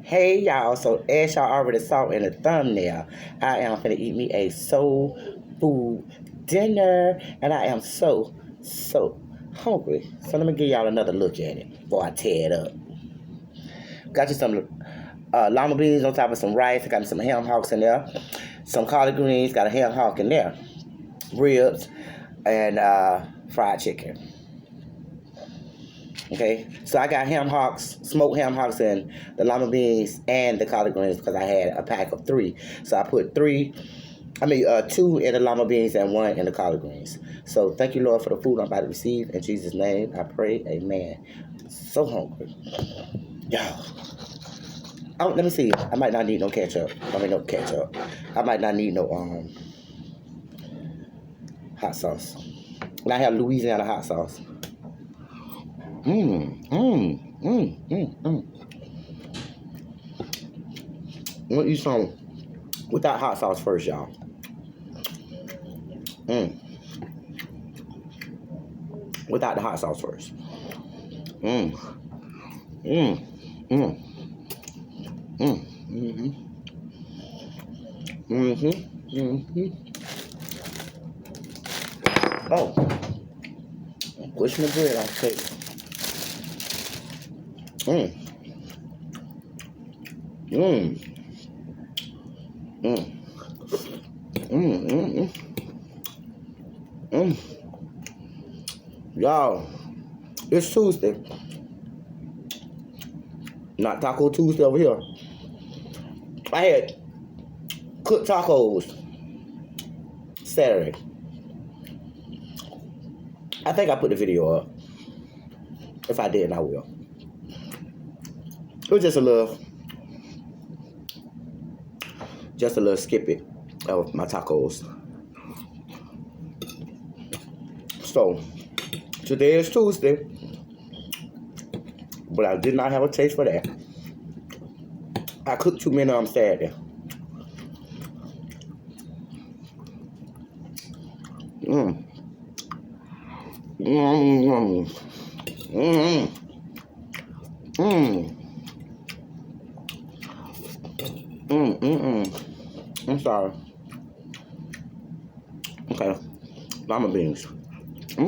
Hey y'all, so as y'all already saw in the thumbnail, I am finna eat me a soul food dinner, and I am so hungry. So let me give y'all another look at it before I tear it up. Got you some lima beans on top of some rice. I got me some ham hocks in there, some collard greens. Got a ham hock in there, ribs, and fried chicken. Okay, so I got ham hocks, smoked ham hocks, and the lima beans and the collard greens because I had a pack of 3. So I put 2 in the lima beans and 1 in the collard greens. So thank you, Lord, for the food I'm about to receive. In Jesus' name, I pray. Amen. So hungry, y'all. Oh, let me see. I might not need no ketchup. No ketchup. I might not need no hot sauce. And I have Louisiana hot sauce. I'm gonna eat some without hot sauce first, y'all. Without the hot sauce first. Oh, I'm pushing the bread off the table. Y'all, it's Tuesday. Not Taco Tuesday over here. I had cooked tacos Saturday. I think I put the video up. If I didn't, I will. It was just a little skip it of my tacos. So, today is Tuesday, but I did not have a taste for that. I cooked too many on Saturday. I'm sorry. Okay, lima beans. I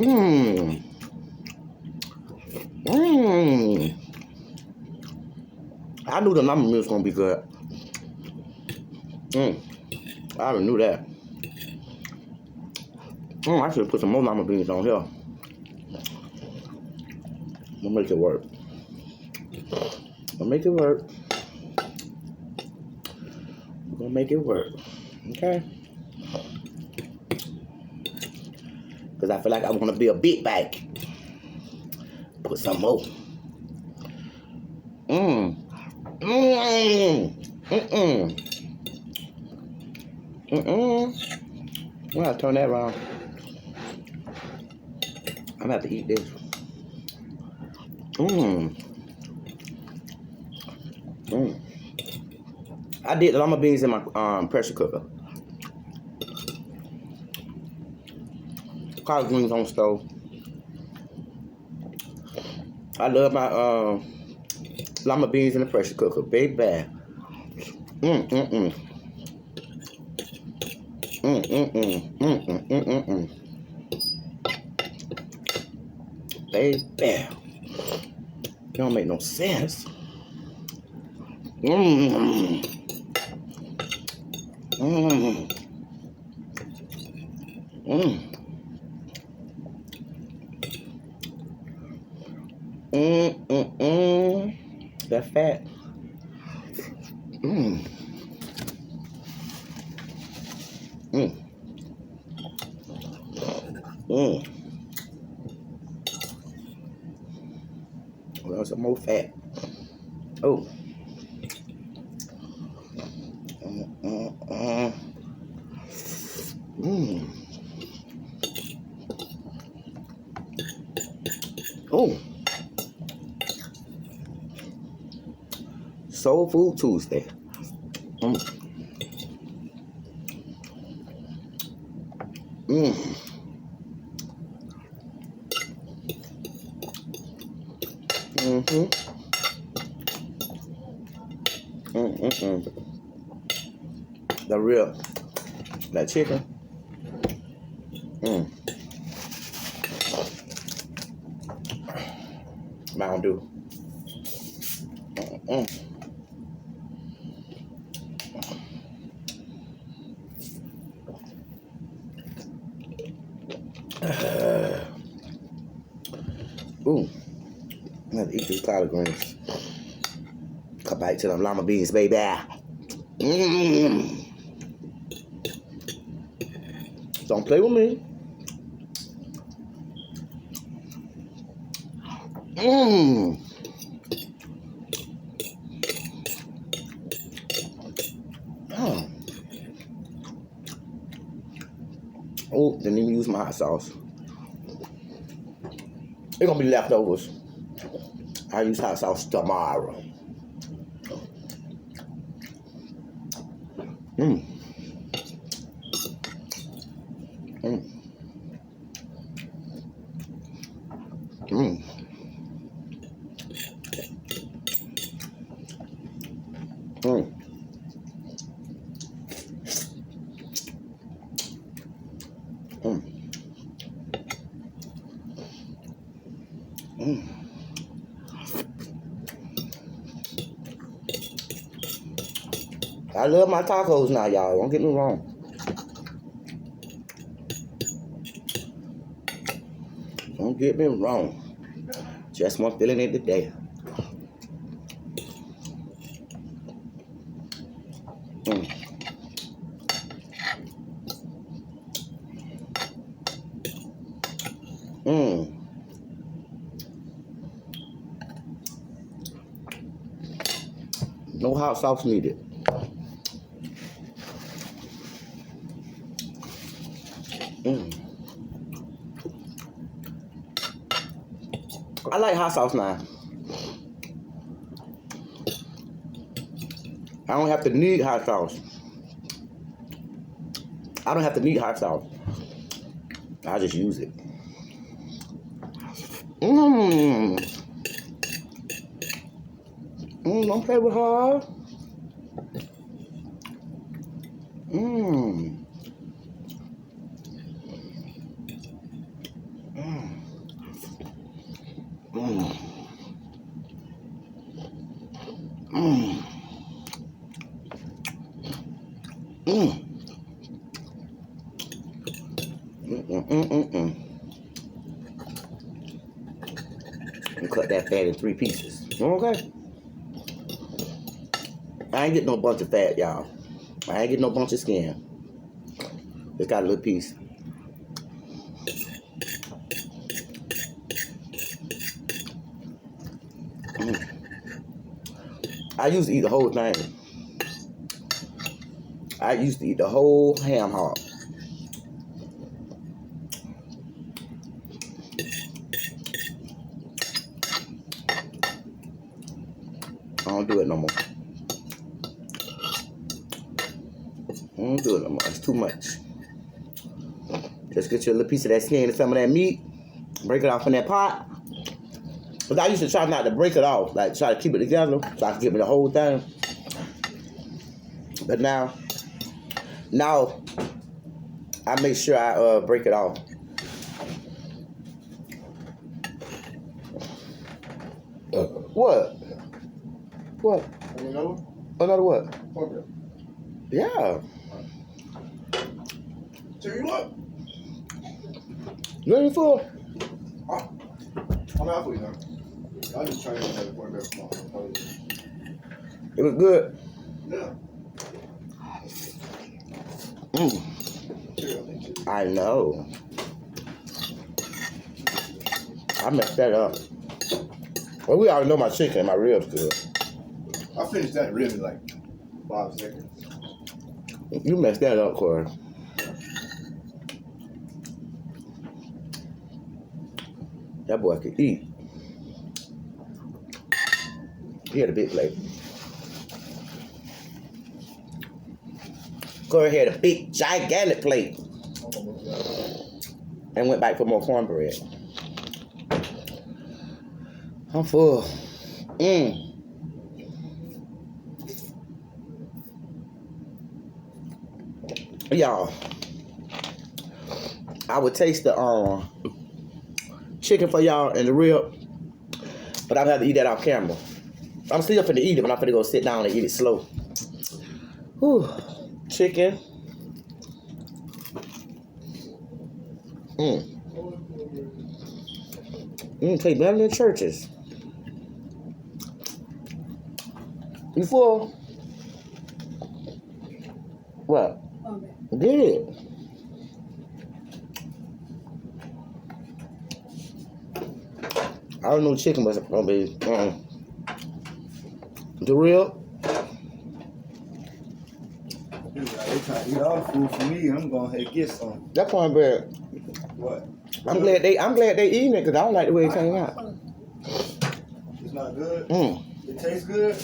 knew the lima beans was gonna be good. I already knew that. I should put some more lima beans on here. I'm gonna make it work. We're gonna make it work. Okay? Because I feel like I want to be a big bag. Put some more. I'm gonna turn that around. I'm gonna have to eat this. I did lima beans in my pressure cooker. Collard greens on the stove. I love my lima beans in the pressure cooker. Big bag. Baby. It don't make no sense. That fat. Well, some more fat. Oh. Oh. Soul Food Tuesday. The real, that chicken. Mountain Dew. Ooh, I'm gonna eat these collard greens. Come back to them llama beans, baby. Don't play with me. Oh, didn't even use my hot sauce. It's gonna be leftovers. I use hot sauce tomorrow. I love my tacos now, y'all. Don't get me wrong. Don't get me wrong. Just one feeling it today. No hot sauce needed. I like hot sauce now. I don't have to need hot sauce. I don't have to need hot sauce. I just use it. Don't play with her. And cut that fat in 3 pieces. Okay? I ain't get no bunch of fat, y'all. I ain't get no bunch of skin. Just got a little piece. I used to eat the whole thing. I used to eat the whole ham hock. I don't do it no more. I don't do it no more. It's too much. Just get you a little piece of that skin and some of that meat. Break it off in that pot. But I used to try not to break it off. Like, try to keep it together so I could get me the whole thing. But now I make sure I break it off. What? What? Another one? Another what? Okay. Yeah. Tell you what. You ain't full? Huh? I'm halfway now. I just trying to get that point back from It was good. Yeah. I know. I messed that up. Well, we already know my chicken and my ribs good. I finished that really like 5 seconds. You messed that up, Corey. That boy could eat. He had a big plate. Corey had a big, gigantic plate. And went back for more cornbread. I'm full. Y'all, I would taste the chicken for y'all and the rib, but I'm gonna have to eat that off camera. I'm still finna eat it, but I'm finna go sit down and eat it slow. Whew. Chicken. Take better than churches. You full? What? Good. I don't know chicken, but it's gonna be the real. They trying to eat all the food for me. I'm going ahead and get some. That cornbread. What? I'm glad they eating it because I don't like the way it came out. It's not good? Mm. It tastes good?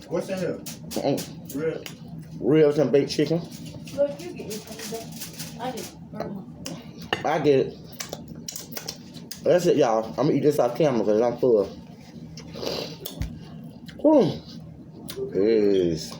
What's in here? Rib. Ribs and baked chicken. Look, you get it. I just. I get it. That's it, y'all. I'm gonna eat this off camera because I'm full. Peace.